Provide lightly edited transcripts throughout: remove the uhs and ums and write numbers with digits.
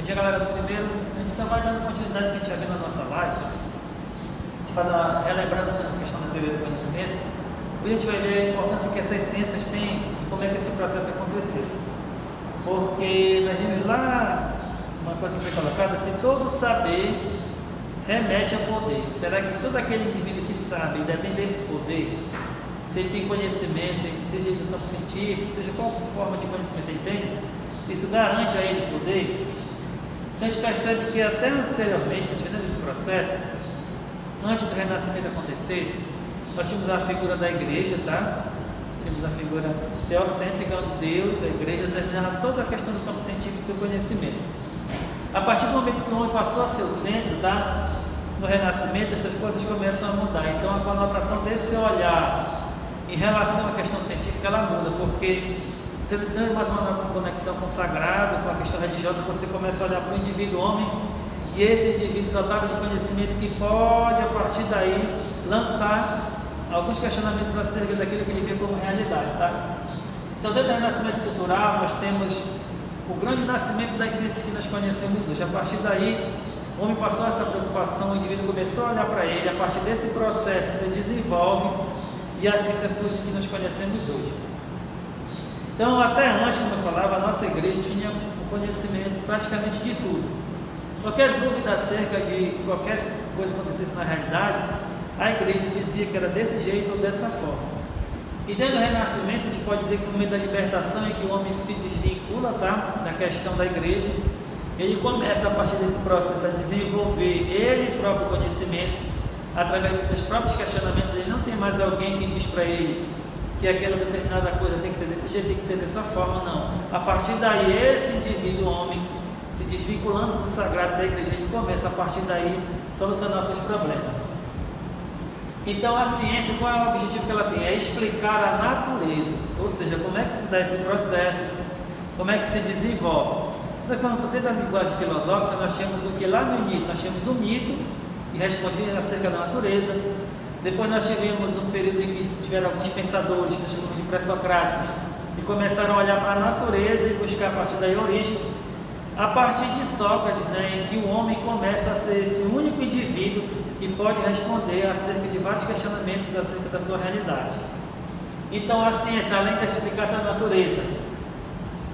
dia, galera. Primeiro, a gente só vai dando continuidade que a gente já viu na nossa live. A gente faz uma relembrando sobre a questão da teoria do conhecimento. Hoje a gente vai ver a importância que essas ciências têm e como é que esse processo aconteceu. Porque nós vimos lá uma coisa que foi colocada, se todo saber remete a poder. Será que todo aquele indivíduo que sabe e detém desse poder, se ele tem conhecimento, seja no campo científico, seja qual forma de conhecimento ele tem, isso garante a ele poder? Então a gente percebe que até anteriormente, antes desse processo, antes do renascimento acontecer, nós tínhamos a figura da igreja, tá? Tínhamos a figura teocêntrica onde Deus, a igreja, determinava toda a questão do campo científico e do conhecimento. A partir do momento que o homem passou a ser o centro, tá? No renascimento, essas coisas começam a mudar. Então a conotação desse olhar em relação à questão científica, ela muda, porque você tem mais uma conexão com o sagrado, com a questão religiosa, você começa a olhar para o indivíduo homem, e esse indivíduo dotado de conhecimento que pode, a partir daí, lançar alguns questionamentos acerca daquilo que ele vê como realidade, tá? Então, dentro do renascimento cultural, nós temos o grande nascimento das ciências que nós conhecemos hoje. A partir daí, o homem passou essa preocupação, o indivíduo começou a olhar para ele, a partir desse processo se desenvolve e a ciência surge que nós conhecemos hoje. Então, até antes, como eu falava, a nossa igreja tinha o conhecimento praticamente de tudo. Qualquer dúvida acerca de qualquer coisa que acontecesse na realidade, a igreja dizia que era desse jeito ou dessa forma. E dentro do renascimento, a gente pode dizer que foi o momento da libertação em que o homem se desvincula, tá? Da questão da igreja. Ele começa, a partir desse processo, a desenvolver ele próprio conhecimento, através de seus próprios questionamentos. Ele não tem mais alguém que diz para ele que aquela determinada coisa tem que ser desse jeito, tem que ser dessa forma, não. A partir daí, esse indivíduo homem, se desvinculando do sagrado da igreja, ele começa, a partir daí, a solucionar seus problemas. Então, a ciência, qual é o objetivo que ela tem? É explicar a natureza, ou seja, como é que se dá esse processo, como é que se desenvolve. Você está falando, dentro da linguagem filosófica, nós tínhamos o que lá no início, nós tínhamos o mito, que respondia acerca da natureza. Depois nós tivemos um período em que tiveram alguns pensadores, que nós chamamos de pré-socráticos, e começaram a olhar para a natureza e buscar a partir daí a origem. A partir de Sócrates, né, em que o homem começa a ser esse único indivíduo que pode responder acerca de vários questionamentos acerca da sua realidade. Então a ciência, além de explicar essa natureza,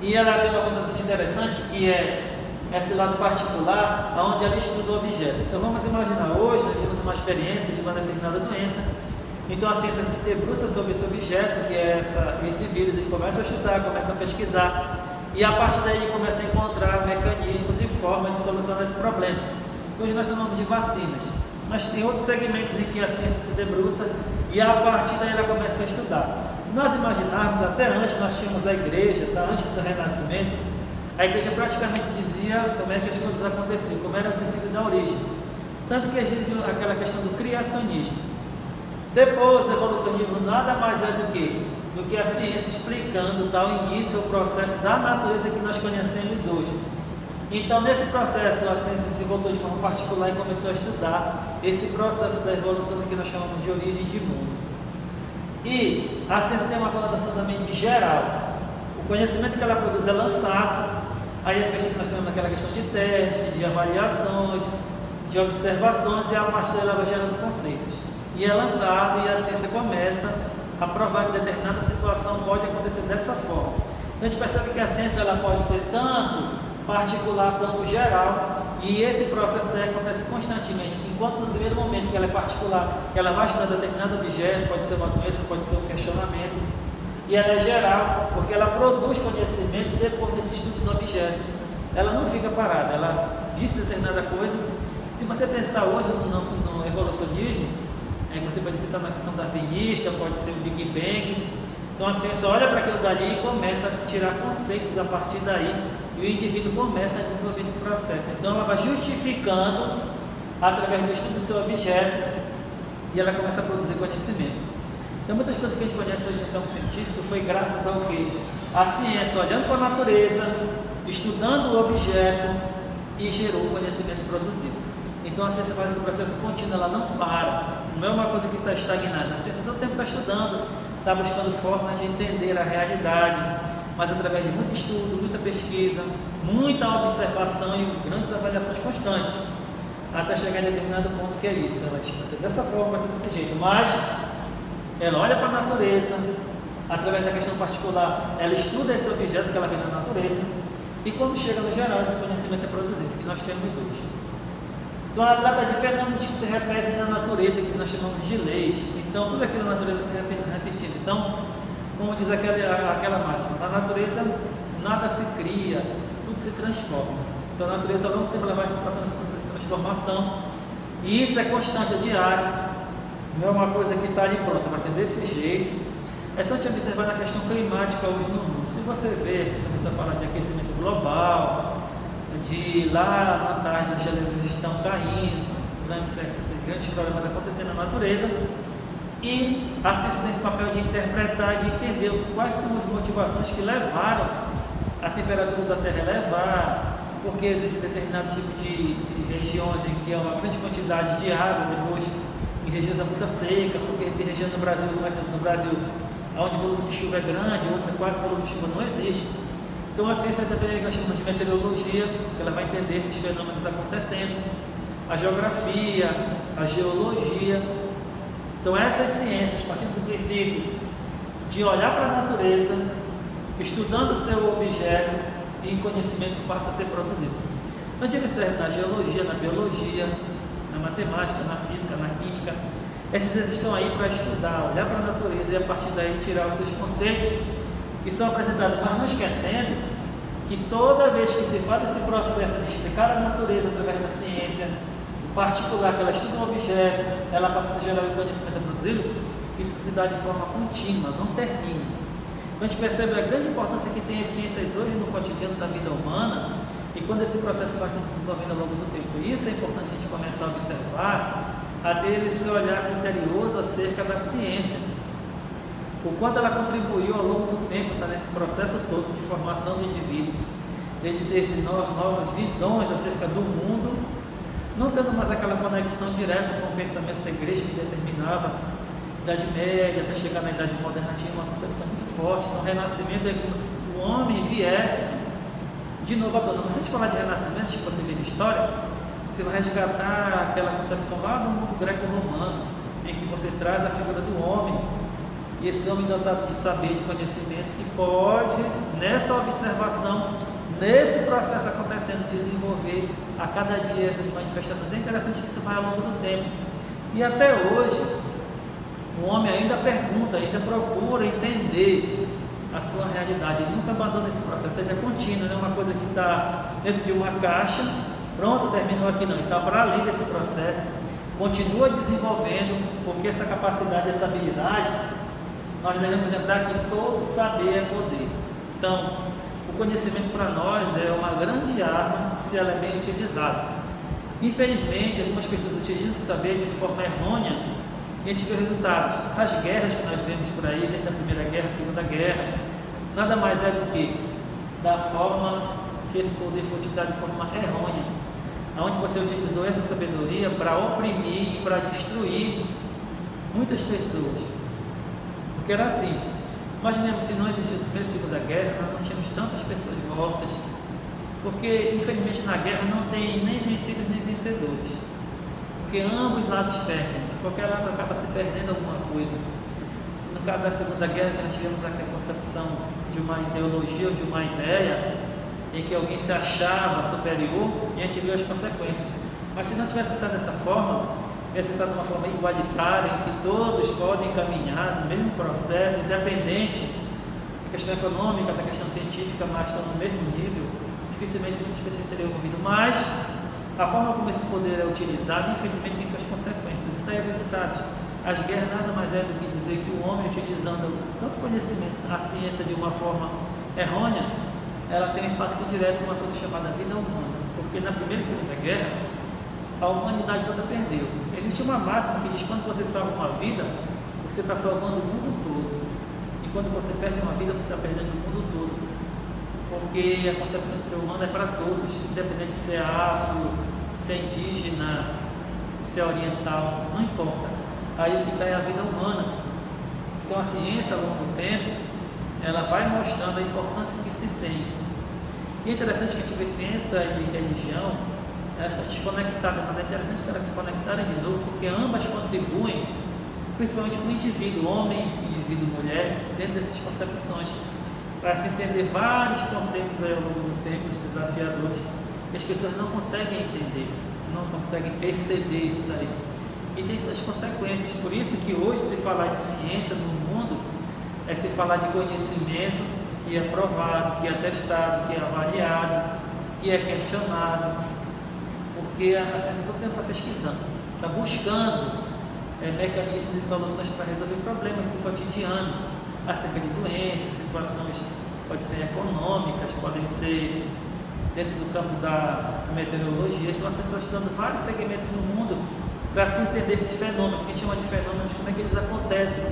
e ela tem uma coisa interessante, que é esse lado particular, onde ela estuda o objeto. Então vamos imaginar, hoje nós temos uma experiência de uma determinada doença, então a ciência se debruça sobre esse objeto, que é esse vírus, ele começa a estudar, começa a pesquisar, e a partir daí ele começa a encontrar mecanismos e formas de solucionar esse problema. Hoje nós chamamos de vacinas, mas tem outros segmentos em que a ciência se debruça e a partir daí ela começa a estudar. Se nós imaginarmos, até antes nós tínhamos a igreja, tá? Antes do renascimento, a igreja praticamente dizia como é que as coisas aconteciam, como era o princípio da origem. Tanto que eles diziam aquela questão do criacionismo. Depois, o evolucionismo nada mais é do que a ciência explicando, o início, o processo da natureza que nós conhecemos hoje. Então, nesse processo, a ciência se voltou de forma particular e começou a estudar esse processo da evolução que nós chamamos de origem de mundo. E a ciência tem uma conotação também de geral. O conhecimento que ela produz é lançado, aí é feito que nós temos aquela questão de testes, de avaliações, de observações, e a partir dela vai gerando conceitos. E é lançado e a ciência começa a provar que determinada situação pode acontecer dessa forma. Então a gente percebe que a ciência ela pode ser tanto particular quanto geral, e esse processo daí acontece constantemente. Enquanto no primeiro momento que ela é particular, que ela vai estudar determinado objeto, pode ser uma doença, pode ser um questionamento, e ela é geral, porque ela produz conhecimento depois desse estudo do objeto. Ela não fica parada, ela diz determinada coisa. Se você pensar hoje no evolucionismo, você pode pensar na questão darwinista, pode ser o Big Bang. Então a ciência olha para aquilo dali e começa a tirar conceitos a partir daí, e o indivíduo começa a desenvolver esse processo. Então ela vai justificando através do estudo do seu objeto e ela começa a produzir conhecimento. Então muitas coisas que a gente conhece hoje no campo científico foi graças ao quê? A ciência olhando para a natureza, estudando o objeto e gerou o conhecimento produzido. Então a ciência faz esse processo contínuo, ela não para, não é uma coisa que está estagnada. A ciência todo tempo está estudando, está buscando formas de entender a realidade, mas através de muito estudo, muita pesquisa, muita observação e grandes avaliações constantes, até chegar em determinado ponto que é isso. Ela vai ser dessa forma, vai ser desse jeito, mas ela olha para a natureza, através da questão particular, ela estuda esse objeto que ela vê na natureza, e quando chega no geral, esse conhecimento é produzido, que nós temos hoje. Então ela trata de fenômenos que se repetem na natureza, que nós chamamos de leis. Então tudo aquilo na natureza se repetindo. Então, como diz aquela máxima, na natureza nada se cria, tudo se transforma. Então a natureza ao longo do tempo ela vai passando esse processo de transformação, e isso é constante, é diário, não é uma coisa que está ali pronta, vai ser desse jeito. É só te observar na questão climática hoje no mundo. Se você vê, se você falar de aquecimento global, de lá na tarde as geleiras estão caindo, esses grandes problemas acontecendo na natureza, e a ciência tem esse papel de interpretar, de entender quais são as motivações que levaram a temperatura da Terra a elevar, porque existe determinado tipo de regiões em que há uma grande quantidade de água, depois em regiões muito seca, porque tem região no Brasil, por exemplo, no Brasil, onde o volume de chuva é grande, outra quase o volume de chuva não existe. Então a ciência também nós chamamos de meteorologia, ela vai entender esses fenômenos acontecendo, a geografia, a geologia. Então essas ciências, partindo do princípio de olhar para a natureza, estudando o seu objeto, e conhecimentos passa a ser produzido. Então a gente observa na geologia, na biologia, na matemática, na física, na química. Esses estão aí para estudar, olhar para a natureza e a partir daí tirar os seus conceitos que são apresentados, mas não esquecendo que toda vez que se faz esse processo de explicar a natureza através da ciência, em particular, que ela estuda um objeto, ela passa a gerar o conhecimento produzido, isso se dá de forma contínua, não termina. Então a gente percebe a grande importância que tem as ciências hoje no cotidiano da vida humana, e quando esse processo vai se desenvolvendo ao longo do tempo. Isso é importante a gente começar a observar, a ter esse olhar criterioso acerca da ciência. O quanto ela contribuiu ao longo do tempo, está nesse processo todo de formação do indivíduo, de ter novas visões acerca do mundo, não tendo mais aquela conexão direta com o pensamento da igreja que determinava a Idade Média, até chegar na Idade Moderna, tinha uma concepção muito forte. Então o renascimento é como se o homem viesse de novo à tona. Mas se a gente falar de renascimento, que você vê na história, você vai resgatar aquela concepção lá do mundo greco-romano, em que você traz a figura do homem, e esse homem dotado de saber, de conhecimento, que pode, nessa observação, nesse processo acontecendo, desenvolver a cada dia essas manifestações. É interessante que isso vai ao longo do tempo. E até hoje, o homem ainda pergunta, ainda procura entender a sua realidade. Ele nunca abandona esse processo, ele é contínuo, não é uma coisa que está dentro de uma caixa, pronto, terminou aqui, não. Ele está para além desse processo, continua desenvolvendo, porque essa capacidade, essa habilidade, nós devemos lembrar que todo saber é poder. Então, o conhecimento para nós é uma grande arma se ela é bem utilizada. Infelizmente, algumas pessoas utilizam o saber de forma errônea e a gente vê resultados. As guerras que nós vemos por aí, desde a Primeira Guerra, a Segunda Guerra, nada mais é do que da forma que esse poder foi utilizado de forma errônea, onde você utilizou essa sabedoria para oprimir e para destruir muitas pessoas. Porque era assim, imaginemos se não existisse a Primeira e Segunda Guerra, nós não tínhamos tantas pessoas mortas, porque infelizmente na guerra não tem nem vencidos nem vencedores, porque ambos lados perdem, de qualquer lado acaba se perdendo alguma coisa. No caso da Segunda Guerra, que nós tivemos aqui a concepção de uma ideologia ou de uma ideia em que alguém se achava superior e a gente viu as consequências. Mas se não tivesse pensado dessa forma, ia ser de uma forma igualitária, em que todos podem caminhar no mesmo processo, independente da questão econômica, da questão científica, mas estão no mesmo nível, dificilmente muitas pessoas teriam morrido. Mas a forma como esse poder é utilizado, infelizmente, tem suas consequências. E está aí o resultado. As guerras nada mais é do que dizer que o homem, utilizando tanto conhecimento, a ciência de uma forma errônea, ela tem um impacto direto numa coisa chamada vida humana. Porque na Primeira e Segunda Guerra, a humanidade toda perdeu. Existe uma máxima que diz que quando você salva uma vida, você está salvando o mundo todo. E quando você perde uma vida, você está perdendo o mundo todo. Porque a concepção do ser humano é para todos, independente se é afro, se é indígena, se é oriental, não importa. Aí o que está é a vida humana. Então a ciência, ao longo do tempo, ela vai mostrando a importância que se tem. E é interessante que a gente vê ciência e religião, elas estão desconectadas, mas é interessante elas se conectarem de novo, porque ambas contribuem, principalmente para o indivíduo, homem, indivíduo, mulher, dentro dessas concepções, para se entender vários conceitos aí ao longo do tempo, desafiadores, que as pessoas não conseguem entender, não conseguem perceber isso daí. E tem suas consequências. Por isso que hoje se falar de ciência no mundo é se falar de conhecimento que é provado, que é testado, que é avaliado, que é questionado, porque a ciência todo tempo está pesquisando, está buscando mecanismos e soluções para resolver problemas do cotidiano, acerca de doenças, situações, podem ser econômicas, podem ser dentro do campo da meteorologia. Então a ciência está estudando vários segmentos no mundo para se entender esses fenômenos, que a gente chama de fenômenos, como é que eles acontecem,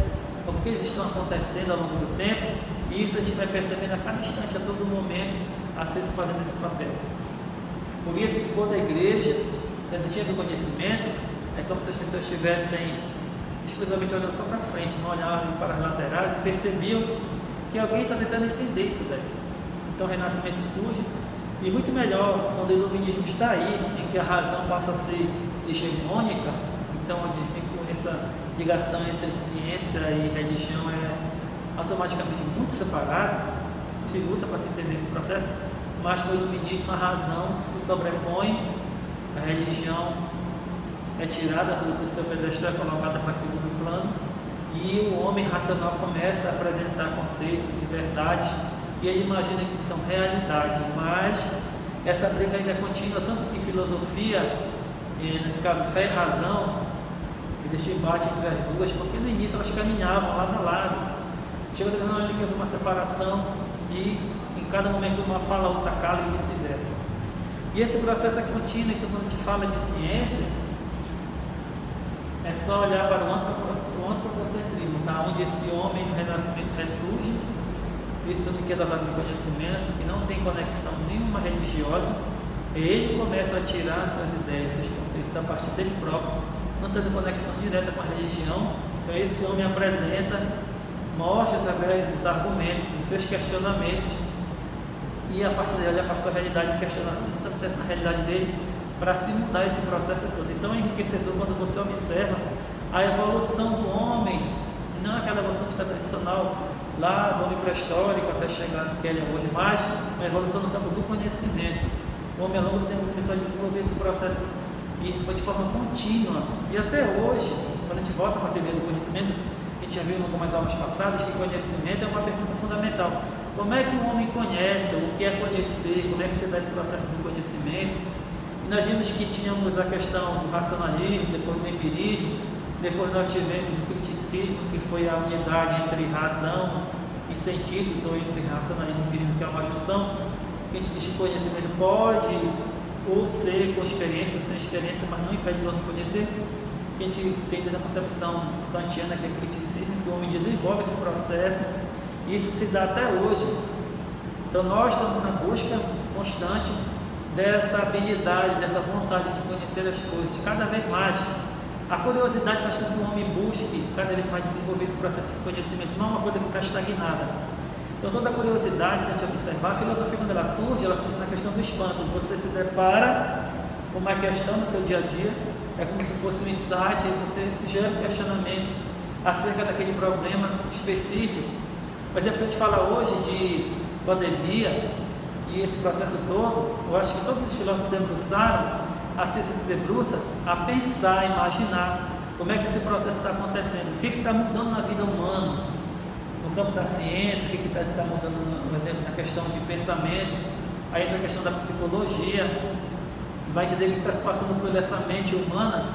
porque eles estão acontecendo ao longo do tempo, e isso a gente vai percebendo a cada instante, a todo momento, a ciência fazendo esse papel. Por isso que quando a igreja tinha do conhecimento, é como se as pessoas estivessem exclusivamente olhando só para frente, não olhavam para as laterais e percebiam que alguém está tentando entender isso daí. Então o renascimento surge, e muito melhor quando o iluminismo está aí, em que a razão passa a ser hegemônica, então onde essa ligação entre ciência e religião é automaticamente muito separada, se luta para se entender esse processo, mas com o iluminismo a razão se sobrepõe, a religião é tirada do seu pedestal, é colocada para segundo plano, e o homem racional começa a apresentar conceitos e verdades que ele imagina que são realidade, mas essa briga ainda é contínua, tanto que filosofia, nesse caso fé e razão, existe embate entre as duas, porque no início elas caminhavam lado a lado. Chega a hora que houve uma separação e em cada momento uma fala, a outra cala e vice-versa. E esse processo é contínuo, então quando a gente fala de ciência, é só olhar para o antropocentrismo, tá? Onde esse homem no renascimento ressurge, esse homem que é dado de conhecimento, que não tem conexão nenhuma religiosa, ele começa a tirar suas ideias, seus conceitos a partir dele próprio, não tendo conexão direta com a religião. Então esse homem apresenta, mostra através dos argumentos, dos seus questionamentos, e a partir dele olha para a sua realidade e questiona tudo isso que acontece na realidade dele, para se mudar esse processo todo. Então é enriquecedor quando você observa a evolução do homem, não aquela evolução que está tradicional lá do homem pré-histórico até chegar no que ele é hoje, mas a evolução no campo do conhecimento. O homem ao longo do tempo começou a desenvolver esse processo e foi de forma contínua. E até hoje, quando a gente volta para a teoria do conhecimento, a gente já viu em algumas aulas passadas que conhecimento é uma pergunta fundamental. Como é que o homem conhece? O que é conhecer? Como é que você dá esse processo do conhecimento? E nós vimos que tínhamos a questão do racionalismo, depois do empirismo, depois nós tivemos o criticismo, que foi a unidade entre razão e sentidos, ou entre racionalismo e empirismo, que é uma junção, que a gente diz que o conhecimento pode ou ser com experiência ou sem experiência, mas não impede do homem conhecer, que a gente tem dentro da concepção kantiana, que é criticismo, que o homem desenvolve esse processo, e isso se dá até hoje. Então nós estamos na busca constante dessa habilidade, dessa vontade de conhecer as coisas, cada vez mais. A curiosidade faz com que o homem busque cada vez mais desenvolver esse processo de conhecimento, não é uma coisa que está estagnada. Então toda a curiosidade, se a gente observar, a filosofia quando ela surge na questão do espanto. Você se depara com uma questão no seu dia a dia, é como se fosse um insight, aí você gera um questionamento acerca daquele problema específico. Por exemplo, se a gente fala hoje de pandemia e esse processo todo, eu acho que todos os filósofos debruçaram, a ciência se debruça a pensar, a imaginar como é que esse processo está acontecendo, o que está mudando na vida humana, no campo da ciência, o que está mudando, por exemplo, na questão de pensamento, aí entra a questão da psicologia, vai entender o que está se passando por essa mente humana,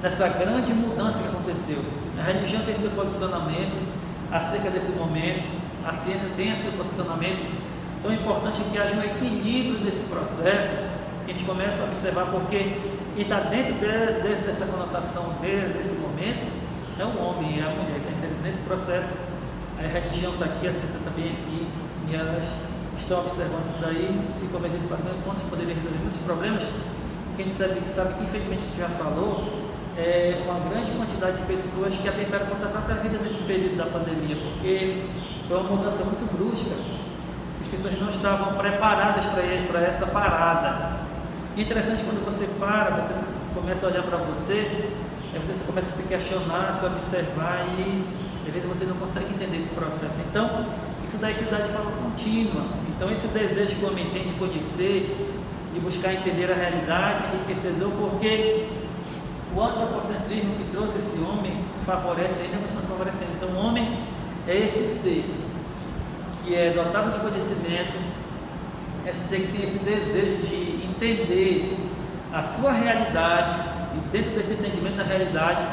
nessa grande mudança que aconteceu. A religião tem seu posicionamento acerca desse momento, a ciência tem seu posicionamento, então é importante que haja um equilíbrio nesse processo, que a gente começa a observar, porque quem está dentro dessa conotação desse momento é o homem e a mulher, que está nesse processo. A religião está aqui, a ciência também aqui, e elas estão observando isso daí, se convergir para o ponto de poder resolver muitos problemas, que a gente sabe que infelizmente a gente já falou, uma grande quantidade de pessoas que atentaram contra a própria vida nesse período da pandemia, porque foi uma mudança muito brusca. As pessoas não estavam preparadas para essa parada. E é interessante quando você para, você começa a olhar para você, aí você começa a se questionar, a se observar e às vezes você não consegue entender esse processo. Então, isso daí se dá de forma contínua. Então, esse desejo que o homem tem de conhecer, de buscar entender a realidade, é enriquecedor, porque o antropocentrismo que trouxe esse homem favorece ainda, mas não favorecendo. Então, o homem é esse ser que é dotado de conhecimento, esse ser que tem esse desejo de entender a sua realidade e, dentro desse entendimento da realidade,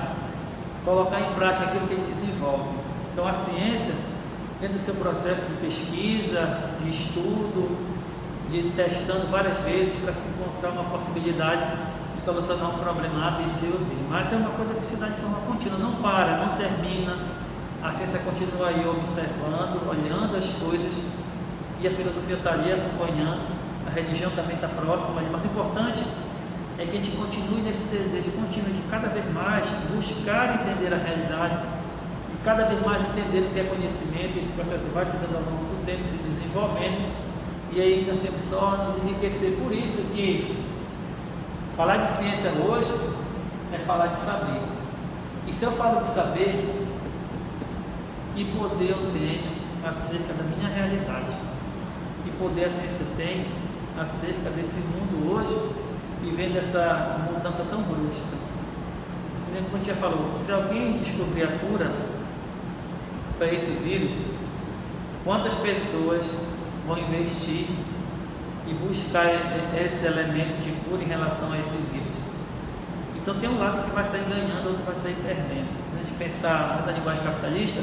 colocar em prática aquilo que ele desenvolve. Então, a ciência, dentro do seu processo de pesquisa, de estudo, de testando várias vezes para se encontrar uma possibilidade de solucionar um problema A, B, C ou D. Mas é uma coisa que se dá de forma contínua, não para, não termina. A ciência continua aí observando, olhando as coisas, e a filosofia está ali acompanhando, a religião também está próxima, mas o importante é que a gente continue nesse desejo contínuo de cada vez mais buscar entender a realidade, e cada vez mais entender o que é conhecimento, e esse processo vai se dando ao longo do tempo, se desenvolvendo, e aí nós temos só nos enriquecer. Por isso que falar de ciência hoje é falar de saber. E se eu falo de saber, que poder eu tenho acerca da minha realidade? Que poder a ciência tem acerca desse mundo hoje, vivendo essa mudança tão brusca? Como a gente já falou, se alguém descobrir a cura para esse vírus, quantas pessoas vão investir e buscar esse elemento de cura em relação a esse vírus? Então tem um lado que vai sair ganhando, outro vai sair perdendo. Se a gente pensar na linguagem capitalista,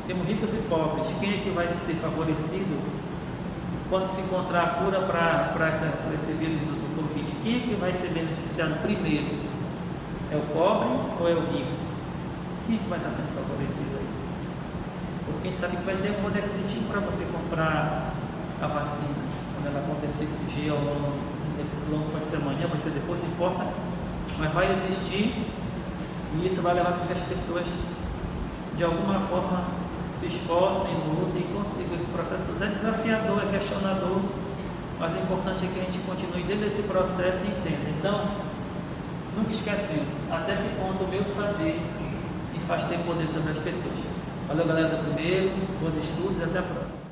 temos ricos e pobres. Quem é que vai ser favorecido quando se encontrar a cura para esse vírus do Covid? Quem é que vai ser beneficiado primeiro? É o pobre ou é o rico? Quem é que vai estar sendo favorecido aí? Porque a gente sabe que vai ter um poder aquisitivo para você comprar a vacina. Quando ela acontecer esse dia, esse plano pode ser amanhã, pode ser depois, não importa, mas vai existir, e isso vai levar para que as pessoas de alguma forma se esforcem, lutem e consigam esse processo. É desafiador, é questionador, mas o importante é que a gente continue dentro desse processo e entenda. Então, nunca esquecendo até que ponto o meu saber me faz ter poder sobre as pessoas. Valeu, galera do primeiro, bons estudos e até a próxima.